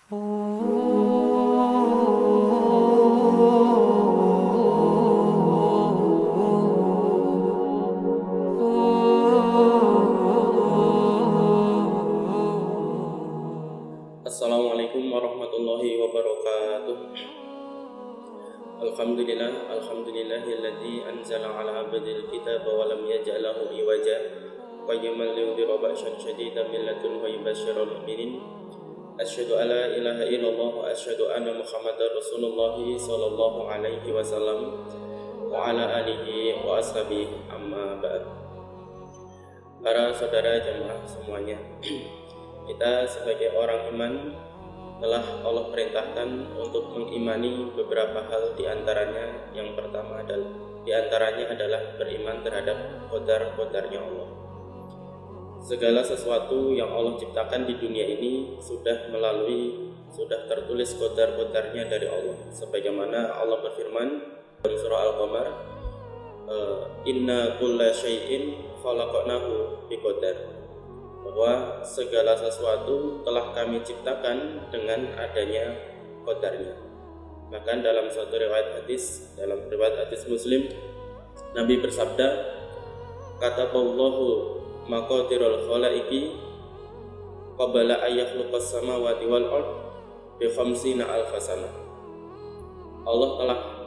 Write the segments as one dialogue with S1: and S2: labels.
S1: Assalamualaikum warahmatullahi wabarakatuh. Alhamdulillahilladzi anzala ala abdil kitaba wa lam yaj'al lahu iwaja qayyiman liyundhira ba'san syadidan min ladunhu wa yubashshiral mu'minin. Asyhadu an la ilaha illallah wa asyhadu anna Muhammadar Rasulullah sallallahu alaihi wasallam wa ala alihi wa ashabihi amma ba'd. Para saudara jemaah semuanya, kita sebagai orang iman telah Allah perintahkan untuk mengimani beberapa hal, diantaranya yang pertama adalah beriman terhadap qadar-qadarnya Allah. Segala sesuatu yang Allah ciptakan di dunia ini sudah tertulis qadar-qadarnya dari Allah, sebagaimana Allah berfirman dalam surah Al-Qamar, inna kulla syai'in khalaqnahu biqadar, bahwa segala sesuatu telah kami ciptakan dengan adanya qadarnya. Bahkan dalam suatu riwayat hadis Muslim, Nabi bersabda, kataballahu maqadirul khalaiqi qabla an yakhluqas samawati wal ard bi 50 alf sanah. Allah telah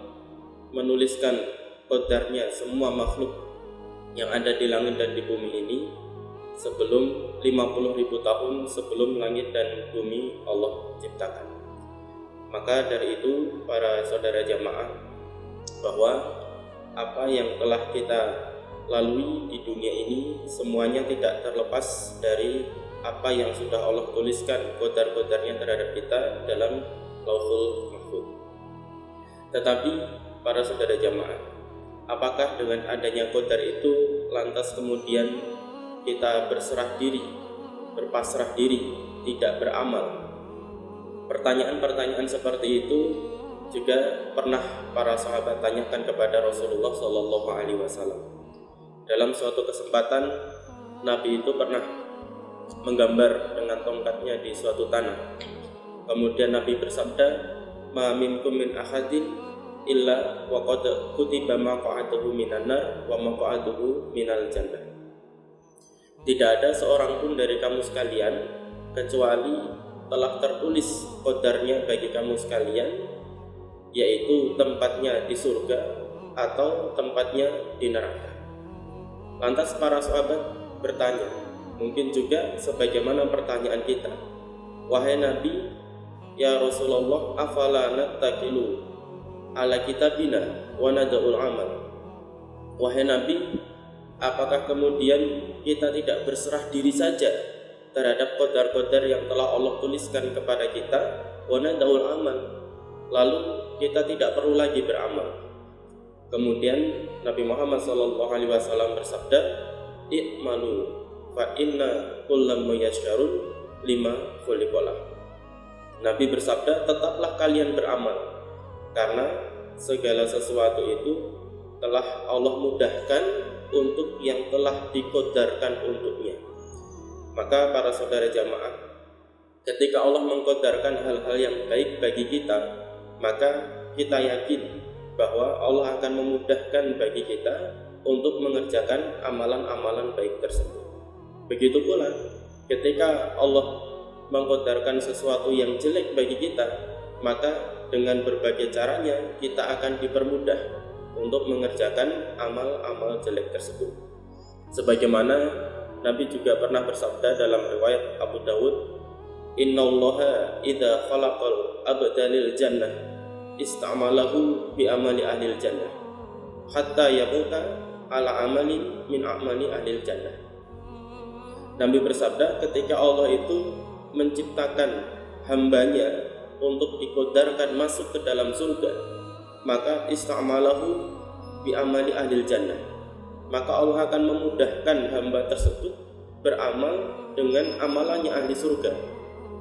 S1: menuliskan qadarnya semua makhluk yang ada di langit dan di bumi ini sebelum 50.000 tahun sebelum langit dan bumi Allah ciptakan. Maka dari itu para saudara jamaah, bahwa apa yang telah kita lalui di dunia ini semuanya tidak terlepas dari apa yang sudah Allah tuliskan qadar-qadarnya terhadap kita dalam Lauhul Mahfuz. Tetapi para saudara jamaah, apakah dengan adanya qadar itu lantas kemudian kita berserah diri, berpasrah diri, tidak beramal? Pertanyaan-pertanyaan seperti itu juga pernah para sahabat tanyakan kepada Rasulullah SAW. Dalam suatu kesempatan, Nabi itu pernah menggambar dengan tongkatnya di suatu tanah. Kemudian Nabi bersabda, ma minkum min ahadin illa wa qad kutiba maq'aduhu minan nar wa maq'aduhu minal jannah. Tidak ada seorang pun dari kamu sekalian kecuali telah tertulis qadarnya bagi kamu sekalian, yaitu tempatnya di surga atau tempatnya di neraka. Lantas para sahabat bertanya, mungkin juga sebagaimana pertanyaan kita, wahai Nabi, ya Rasulullah, afala nattakilu ala kitabina wa nada'ul amal. Wahai Nabi, apakah kemudian kita tidak berserah diri saja terhadap qadar-qadar yang telah Allah tuliskan kepada kita, wa nadaul amal, lalu kita tidak perlu lagi beramal? Kemudian Nabi Muhammad SAW bersabda, i'malu fa inna kullam muyasyarun lima khuliqalah. Nabi bersabda, tetaplah kalian beramal, karena segala sesuatu itu telah Allah mudahkan untuk yang telah dikodarkan untuknya. Maka para saudara jamaah, ketika Allah mengkodarkan hal-hal yang baik bagi kita, maka kita yakin bahwa Allah akan memudahkan bagi kita untuk mengerjakan amalan-amalan baik tersebut. Begitu pula ketika Allah mengkodarkan sesuatu yang jelek bagi kita, maka dengan berbagai caranya kita akan dipermudah untuk mengerjakan amal-amal jelek tersebut. Sebagaimana Nabi juga pernah bersabda dalam riwayat Abu Dawud, innallaha idza khalaqal abda lil jannah ista'malahu bi amali ahlil jannah hatta yamuta ala amali min amali ahlil jannah. Nabi bersabda, ketika Allah itu menciptakan hambanya untuk dikodarkan masuk ke dalam surga, maka ista'malahu bi amali ahlil jannah, maka Allah akan memudahkan hamba tersebut beramal dengan amalannya ahli surga,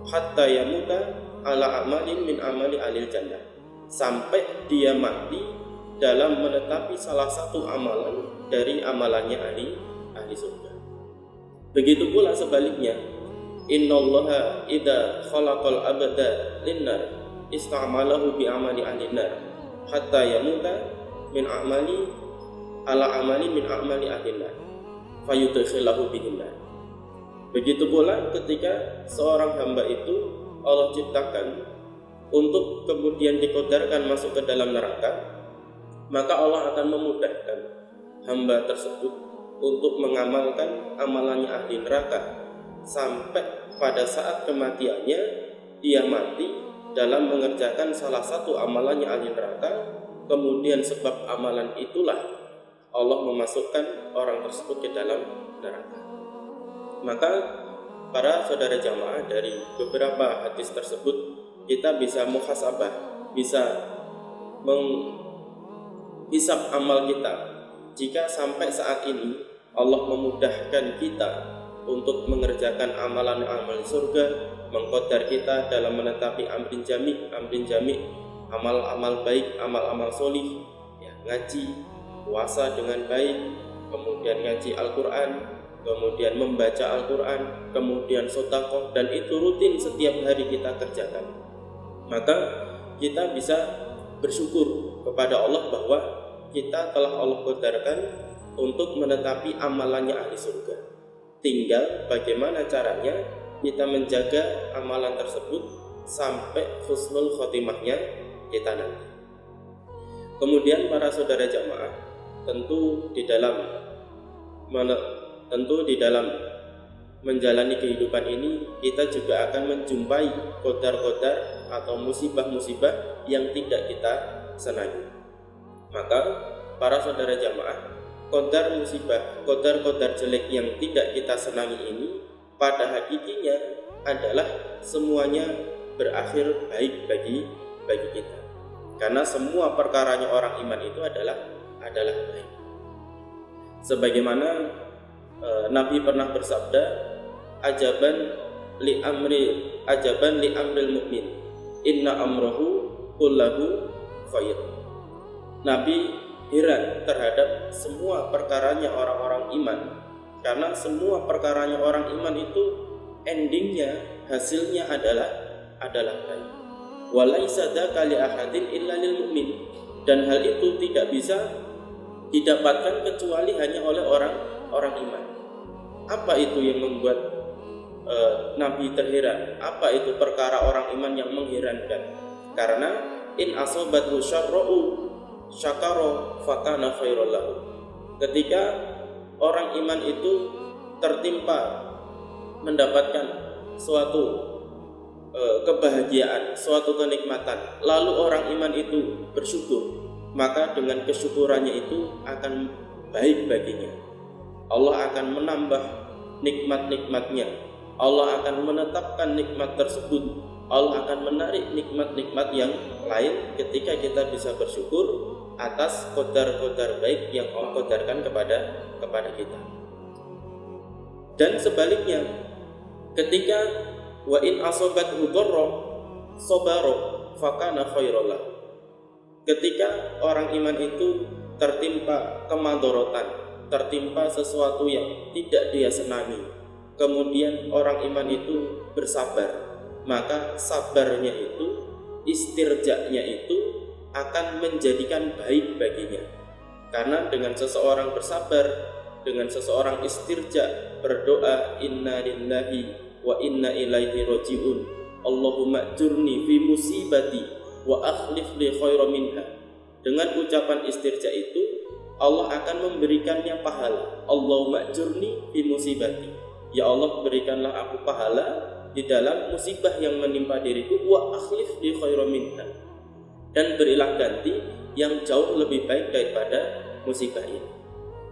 S1: hatta yamuta ala amalin min amali ahlil jannah, sampai dia mati dalam menetapi salah satu amalan dari amalannya ahli surga. Begitu pula sebaliknya, innallaha idza khalaqal abda linnar ista'malahu bi amali ahlinnar hatta yamuta min amali min amali ahlinnar fayudkhilahu bihinnar. Begitu pula ketika seorang hamba itu Allah ciptakan untuk kemudian dikodarkan masuk ke dalam neraka, maka Allah akan memudahkan hamba tersebut untuk mengamalkan amalannya ahli neraka sampai pada saat kematiannya dia mati dalam mengerjakan salah satu amalannya ahli neraka. Kemudian sebab amalan itulah Allah memasukkan orang tersebut ke dalam neraka. Maka para saudara jamaah, dari beberapa hadis tersebut kita bisa muhasabah, bisa menghisab amal kita. Jika sampai saat ini Allah memudahkan kita untuk mengerjakan amalan-amalan surga, mengqadar kita dalam menetapi amrin jami, amal-amal baik, amal-amal solih, ya, ngaji, puasa dengan baik, kemudian ngaji Al-Quran, kemudian membaca Al-Quran, kemudian sedekah, dan itu rutin setiap hari kita kerjakan, maka kita bisa bersyukur kepada Allah bahwa kita telah Allah qadarkan untuk menetapi amalannya ahli surga. Tinggal bagaimana caranya kita menjaga amalan tersebut sampai husnul khotimahnya kita nanti. Kemudian para saudara jamaah, tentu di dalam menjalani kehidupan ini kita juga akan menjumpai qadar-qadar atau musibah-musibah yang tidak kita senangi. Maka para saudara jamaah, qadar musibah, qadar-qadar jelek yang tidak kita senangi ini pada hakikinya adalah semuanya berakhir baik bagi kita. Karena semua perkaranya orang iman itu adalah baik. Sebagaimana Nabi pernah bersabda, ajaban li amril mu'min, inna amrohu kullahu khair. Nabi heran terhadap semua perkaranya orang-orang iman, karena semua perkaranya orang iman itu endingnya, hasilnya adalah baik. Walaisa dzaka li ahadin illa lil mu'min, dan hal itu tidak bisa didapatkan kecuali hanya oleh orang iman. Apa itu yang membuat Nabi terheran? Apa itu perkara orang iman yang mengherankan? Karena in asobathu syarra'u syakara fakana khairul lahu. Ketika orang iman itu tertimpa mendapatkan suatu kebahagiaan, suatu kenikmatan, lalu orang iman itu bersyukur, maka dengan kesyukurannya itu akan baik baginya. Allah akan menambah nikmat-nikmatnya, Allah akan menetapkan nikmat tersebut, Allah akan menarik nikmat-nikmat yang lain ketika kita bisa bersyukur atas qadar-qadar baik yang Allah qadarkan kepada kita. Dan sebaliknya, ketika wa in asobathu dharra sabara fakana khairul lahu. Ketika orang iman itu tertimpa kemadharatan, tertimpa sesuatu yang tidak dia senangi, kemudian orang iman itu bersabar, maka sabarnya itu, istirjaknya itu akan menjadikan baik baginya. Karena dengan seseorang bersabar, dengan seseorang istirja, berdoa inna lillahi wa inna ilaihi raji'un, Allahumma ajurni fi musibati wa akhlif li khairan minha. Dengan ucapan istirja itu Allah akan memberikannya pahala. Allahumma ajurni fi musibati, ya Allah berikanlah aku pahala di dalam musibah yang menimpa diriku, wa akhlif li khairan minha, dan berilah ganti yang jauh lebih baik daripada musibah ini.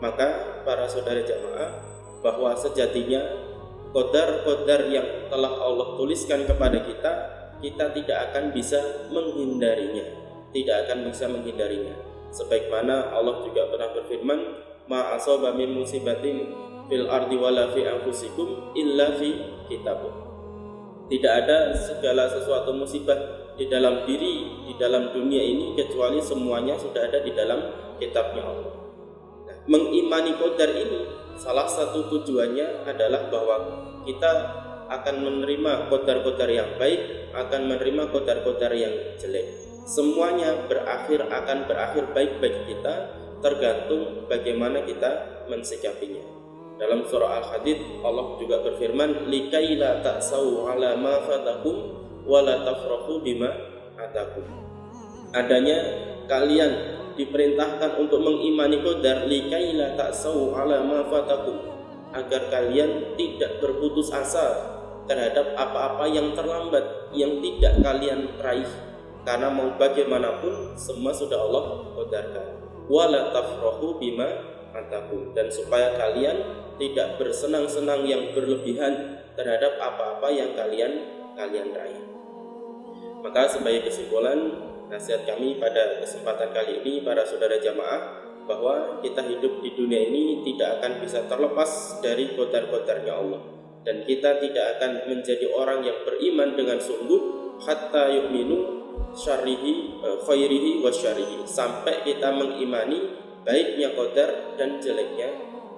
S1: Maka para saudara jamaah, bahwa sejatinya qadar-qadar yang telah Allah tuliskan kepada kita, kita tidak akan bisa menghindarinya, sebagaimana Allah juga pernah berfirman, ma asaba min musibatin fil ardi wala fi anfusikum illa fi kitab. Tidak ada segala sesuatu musibah di dalam diri, di dalam dunia ini, kecuali semuanya sudah ada di dalam kitabnya Allah. Nah, mengimani qadar ini salah satu tujuannya adalah bahwa kita akan menerima qadar-qadar yang baik, akan menerima qadar-qadar yang jelek. Semuanya akan berakhir baik bagi kita, tergantung bagaimana kita mensikapinya. Dalam surah Al-Hadid Allah juga berfirman, likaila ta'sau ala ma fatakum wa la tafrahu bima atakum. Adanya kalian diperintahkan untuk mengimani qadar, likaila ta'sau ala ma fatakum, agar kalian tidak berputus asa terhadap apa-apa yang terlambat, yang tidak kalian raih, karena mau bagaimanapun semua sudah Allah qadarkan. Wala tafrahu bima atakum, dan supaya kalian tidak bersenang-senang yang berlebihan terhadap apa-apa yang kalian raih. Maka sebagai kesimpulan, nasihat kami pada kesempatan kali ini para saudara jamaah, bahwa kita hidup di dunia ini tidak akan bisa terlepas dari qadar-qadarnya Allah, dan kita tidak akan menjadi orang yang beriman dengan sungguh hatta yu'minu syarrihi khairihi wa syarrihi, sampai kita mengimani baiknya qadar dan jeleknya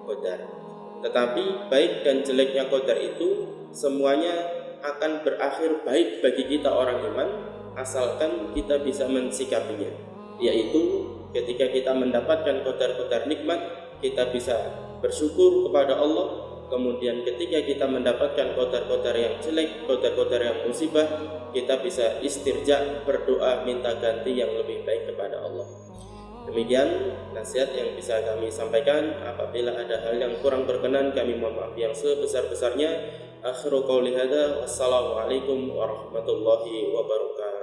S1: qadar. Tetapi baik dan jeleknya qadar itu semuanya akan berakhir baik bagi kita orang iman, asalkan kita bisa mensikapinya, yaitu ketika kita mendapatkan qadar-qadar nikmat, kita bisa bersyukur kepada Allah. Kemudian ketika kita mendapatkan qadar-qadar yang jelek, qadar-qadar yang musibah, kita bisa istirja, berdoa minta ganti yang lebih baik kepada Allah. Demikian nasihat yang bisa kami sampaikan. Apabila ada hal yang kurang berkenan, kami mohon maaf yang sebesar-besarnya. Akhiru qouli hadza, wassalamualaikum warahmatullahi wabarakatuh.